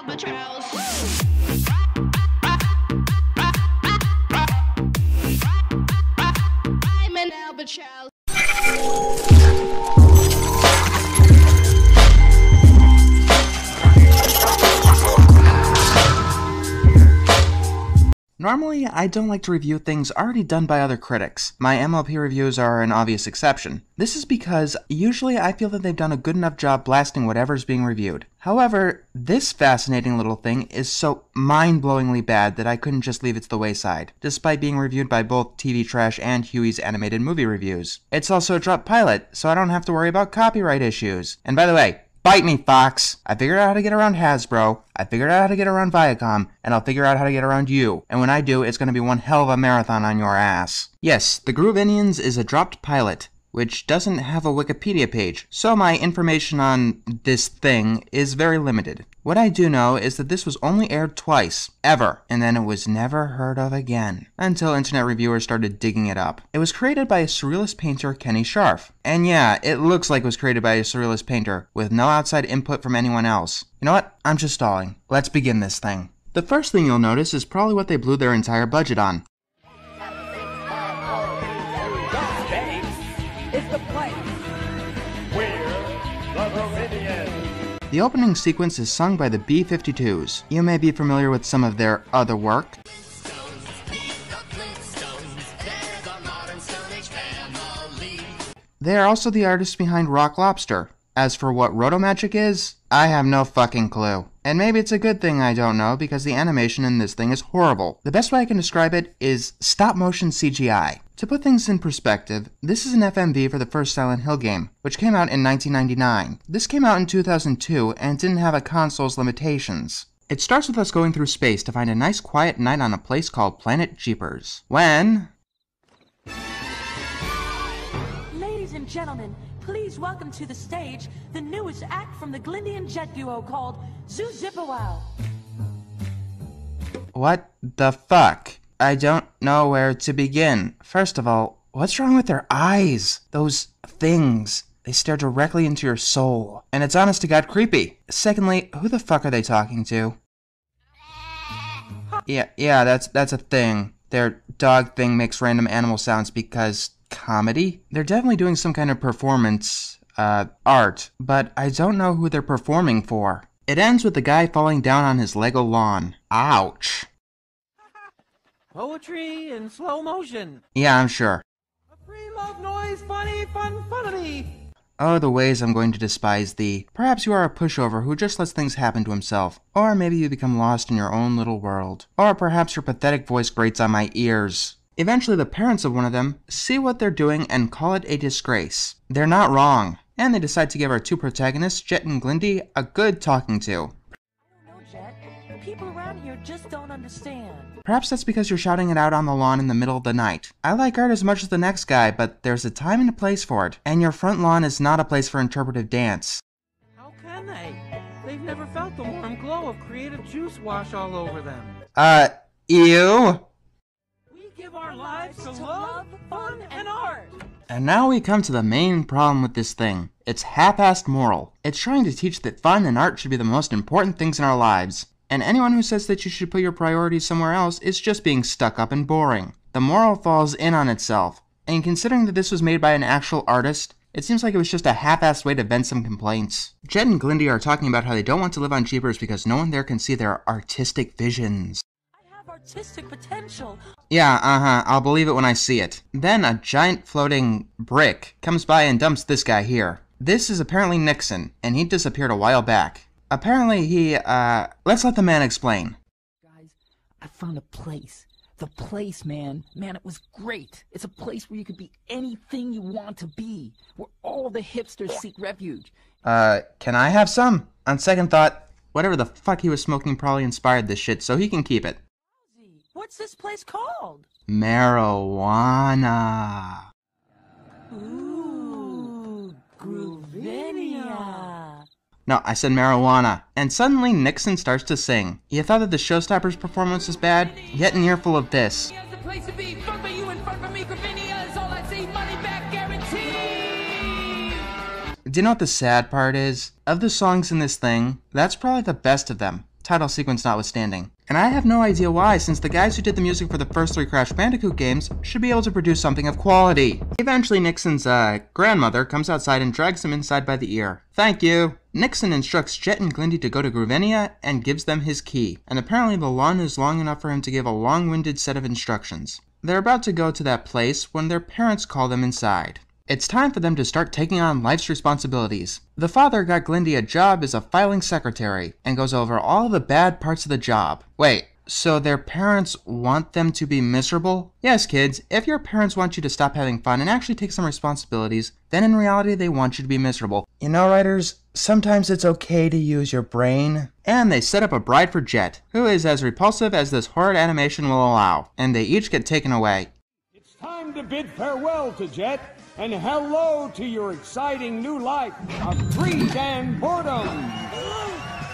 I'm an albatross. Normally, I don't like to review things already done by other critics. My MLP reviews are an obvious exception. This is because usually I feel that they've done a good enough job blasting whatever's being reviewed. However, this fascinating little thing is so mind-blowingly bad that I couldn't just leave it to the wayside, despite being reviewed by both TV Trash and Huey's Animated Movie Reviews. It's also a drop pilot, so I don't have to worry about copyright issues. And by the way, bite me, Fox! I figured out how to get around Hasbro, I figured out how to get around Viacom, and I'll figure out how to get around you. And when I do, it's gonna be one hell of a marathon on your ass. Yes, the Groovenians is a dropped pilot, which doesn't have a Wikipedia page, so my information on this thing is very limited. What I do know is that this was only aired twice, ever, and then it was never heard of again, until internet reviewers started digging it up. It was created by a surrealist painter, Kenny Scharf. And yeah, it looks like it was created by a surrealist painter, with no outside input from anyone else. You know what? I'm just stalling. Let's begin this thing. The first thing you'll notice is probably what they blew their entire budget on. It's the place. We're the Groovenians. The opening sequence is sung by the B-52s. You may be familiar with some of their other work. They are also the artists behind Rock Lobster. As for what Rotomagic is, I have no fucking clue. And maybe it's a good thing I don't know, because the animation in this thing is horrible. The best way I can describe it is stop-motion CGI. To put things in perspective, this is an FMV for the first Silent Hill game, which came out in 1999. This came out in 2002 and didn't have a console's limitations. It starts with us going through space to find a nice quiet night on a place called Planet Jeepers. When... Ladies and gentlemen, please welcome to the stage the newest act from the Glindian jet duo called Zoo Zippawow. What the fuck? I don't know where to begin. First of all, what's wrong with their eyes? Those things. They stare directly into your soul. And it's honest to God creepy. Secondly, who the fuck are they talking to? Yeah, that's a thing. Their dog thing makes random animal sounds because... comedy? They're definitely doing some kind of performance, art, but I don't know who they're performing for. It ends with the guy falling down on his Lego lawn. Ouch. Poetry in slow motion. Yeah, I'm sure. A free love noise, funny, funny. Oh, the ways I'm going to despise thee. Perhaps you are a pushover who just lets things happen to himself. Or maybe you become lost in your own little world. Or perhaps your pathetic voice grates on my ears. Eventually, the parents of one of them see what they're doing and call it a disgrace. They're not wrong, and they decide to give our two protagonists, Jet and Glindy, a good talking to. I don't know, Jet. People around here just don't understand. Perhaps that's because you're shouting it out on the lawn in the middle of the night. I like art as much as the next guy, but there's a time and a place for it, and your front lawn is not a place for interpretive dance. How can they? They've never felt the warm glow of creative juice wash all over them. Ew? Give our lives to love, fun, and art. And now we come to the main problem with this thing. It's half-assed moral. It's trying to teach that fun and art should be the most important things in our lives. And anyone who says that you should put your priorities somewhere else is just being stuck up and boring. The moral falls in on itself. And considering that this was made by an actual artist, it seems like it was just a half-assed way to vent some complaints. Jet and Glindy are talking about how they don't want to live on Jeepers because no one there can see their artistic visions. Artistic potential. Yeah, I'll believe it when I see it. Then a giant floating brick comes by and dumps this guy here. This is apparently Nixon, and he disappeared a while back. Apparently he, let's let the man explain. Guys, I found a place. The place, man. Man, it was great. It's a place where you could be anything you want to be. Where all the hipsters seek refuge. Can I have some? On second thought, whatever the fuck he was smoking probably inspired this shit, so he can keep it. What's this place called? Marijuana. Ooh, Groovenia. No, I said marijuana. And suddenly Nixon starts to sing. You thought that the Showstoppers performance was bad? Yet an earful of this. Do you know what the sad part is? Of the songs in this thing, that's probably the best of them. title sequence notwithstanding. And I have no idea why, since the guys who did the music for the first 3 Crash Bandicoot games should be able to produce something of quality. Eventually, Nixon's grandmother comes outside and drags him inside by the ear. Thank you. Nixon instructs Jet and Glindy to go to Groovenia and gives them his key. And apparently the lawn is long enough for him to give a long-winded set of instructions. They're about to go to that place when their parents call them inside. It's time for them to start taking on life's responsibilities. The father got Glindy a job as a filing secretary and goes over all the bad parts of the job. Wait, so their parents want them to be miserable? Yes, kids, if your parents want you to stop having fun and actually take some responsibilities, then in reality they want you to be miserable. You know, writers, sometimes it's okay to use your brain. And they set up a bride for Jet, who is as repulsive as this horrid animation will allow, and they each get taken away. It's time to bid farewell to Jet. And hello to your exciting new life of greed and boredom.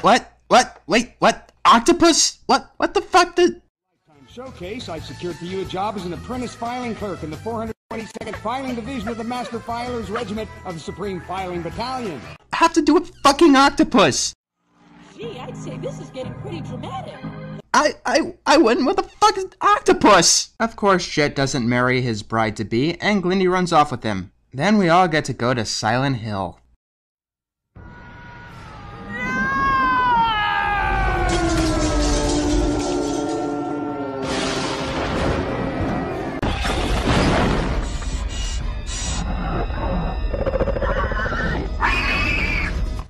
What? Wait, what? Octopus? What the fuck did... Lifetime Showcase, I secured for you a job as an apprentice filing clerk in the 422nd Filing Division of the Master Filers Regiment of the Supreme Filing Battalion. I have to do with fucking octopus? Gee, I'd say this is getting pretty dramatic. I wouldn't. What the fuck is octopus? Of course, Jet doesn't marry his bride-to-be, and Glindy runs off with him. Then we all get to go to Silent Hill.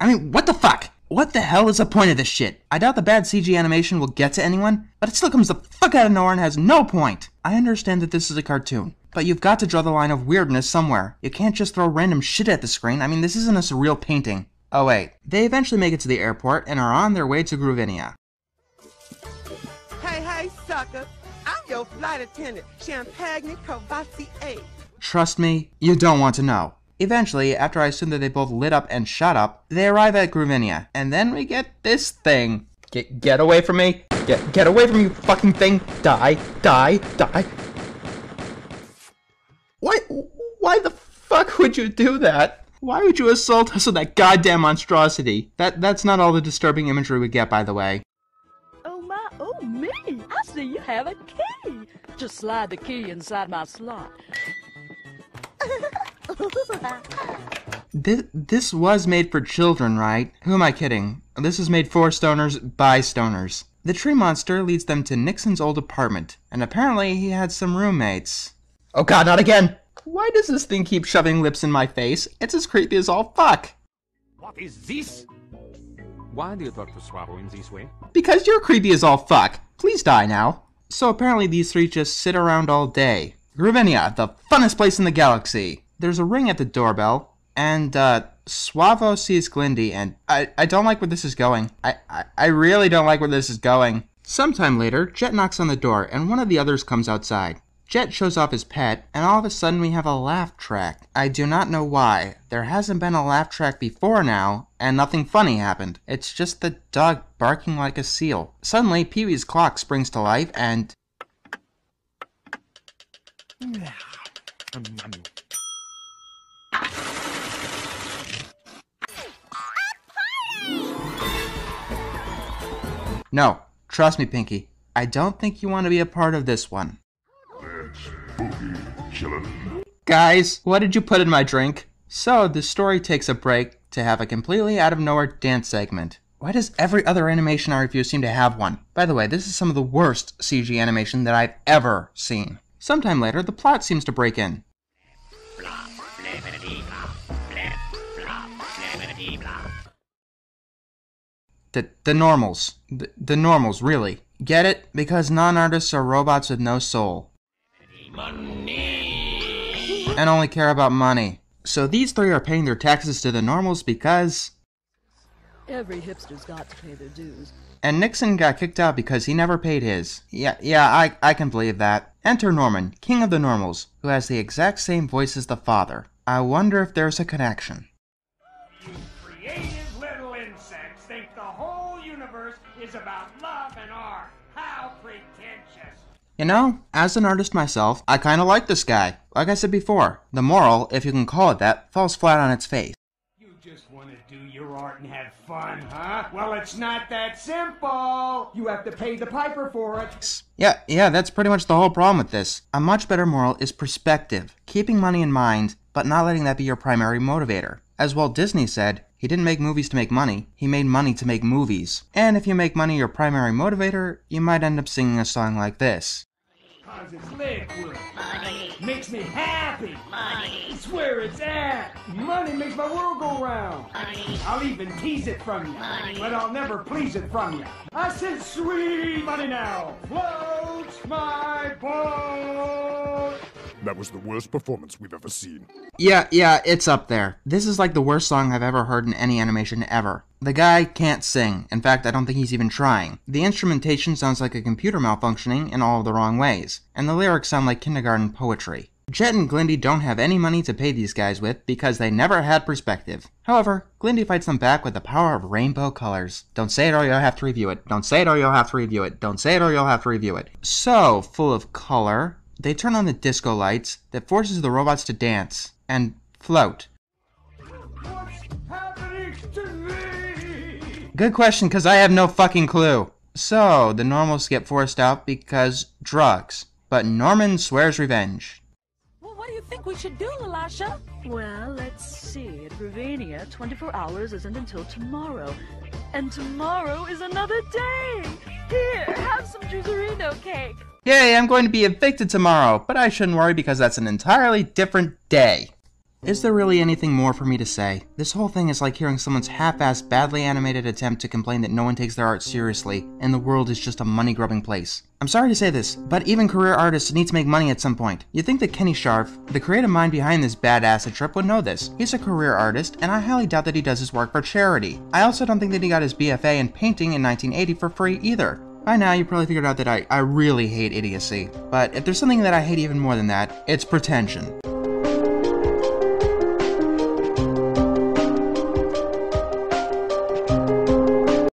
I mean, what the fuck? What the hell is the point of this shit? I doubt the bad CG animation will get to anyone, but it still comes the fuck out of nowhere and has no point. I understand that this is a cartoon, but you've got to draw the line of weirdness somewhere. You can't just throw random shit at the screen. I mean, this isn't a surreal painting. Oh wait, they eventually make it to the airport and are on their way to Groovenia. Hey, sucker. I'm your flight attendant, Champagne Courvoisier. Trust me, you don't want to know. Eventually, after I assume that they both lit up and shot up, they arrive at Groovenia, and then we get this thing. Get away from me! Get away from you, fucking thing! Die! Why the fuck would you do that? Why would you assault us with that goddamn monstrosity? That's not all the disturbing imagery we get, by the way. Oh my, oh me! I see you have a key. Just slide the key inside my slot. This was made for children, right? Who am I kidding? This is made for stoners by stoners. The tree monster leads them to Nixon's old apartment, and apparently he had some roommates. Oh god, not again! Why does this thing keep shoving lips in my face? It's as creepy as all fuck! What is this? Why do you talk to Swallow in this way? Because you're creepy as all fuck! Please die now. So apparently these three just sit around all day. Groovenia, the funnest place in the galaxy. There's a ring at the doorbell, and Suavo sees Glindy, and I don't like where this is going. I really don't like where this is going. Sometime later, Jet knocks on the door, and one of the others comes outside. Jet shows off his pet, and all of a sudden we have a laugh track. I do not know why. There hasn't been a laugh track before now, and nothing funny happened. It's just the dog barking like a seal. Suddenly, Pee-wee's clock springs to life, and... No, trust me, Pinky. I don't think you want to be a part of this one. Guys, what did you put in my drink? So, the story takes a break to have a completely out-of-nowhere dance segment. Why does every other animation I review seem to have one? By the way, this is some of the worst CG animation that I've ever seen. Sometime later, the plot seems to break in. The normals. The normals, really. Get it? Because non-artists are robots with no soul. Money. And only care about money. So these three are paying their taxes to the normals because... Every hipster's got to pay their dues. And Nixon got kicked out because he never paid his. Yeah, I can believe that. Enter Norman, king of the normals, who has the exact same voice as the father. I wonder if there's a connection. You creative little insects think the whole universe is about love and art. How pretentious. You know, as an artist myself, I kinda like this guy. Like I said before, the moral, if you can call it that, falls flat on its face. You just want to do your art and have fun, huh? Well, it's not that simple. You have to pay the piper for it. Yeah, that's pretty much the whole problem with this. A much better moral is perspective, keeping money in mind, but not letting that be your primary motivator. As Walt Disney said, he didn't make movies to make money, he made money to make movies. And if you make money your primary motivator, you might end up singing a song like this. Cause it's liquid. Money. Makes me happy. Money. It's where it's at. Money makes my world go round. Money. I'll even tease it from you. Money. But I'll never please it from you. I said sweet money now. Floats my boat. That was the worst performance we've ever seen. Yeah, it's up there. This is like the worst song I've ever heard in any animation ever. The guy can't sing. In fact, I don't think he's even trying. The instrumentation sounds like a computer malfunctioning in all of the wrong ways, and the lyrics sound like kindergarten poetry. Jet and Glindy don't have any money to pay these guys with because they never had perspective. However, Glindy fights them back with the power of rainbow colors. Don't say it or you'll have to review it. Don't say it or you'll have to review it. Don't say it or you'll have to review it. So, full of color, they turn on the disco lights that forces the robots to dance and float. What's happening to me? Good question, because I have no fucking clue. So, the normals get forced out because drugs. But Norman swears revenge. Well, what do you think we should do, Lalasha? Well, let's see. At Groovenia, 24 hours isn't until tomorrow. And tomorrow is another day! Here, have some juicerino cake! Yay, I'm going to be evicted tomorrow, but I shouldn't worry because that's an entirely different day. Is there really anything more for me to say? This whole thing is like hearing someone's half-assed, badly animated attempt to complain that no one takes their art seriously, and the world is just a money-grubbing place. I'm sorry to say this, but even career artists need to make money at some point. You'd think that Kenny Scharf, the creative mind behind this bad acid trip, would know this. He's a career artist, and I highly doubt that he does his work for charity. I also don't think that he got his BFA in painting in 1980 for free either. By now, you probably figured out that I really hate idiocy. But if there's something that I hate even more than that, it's pretension.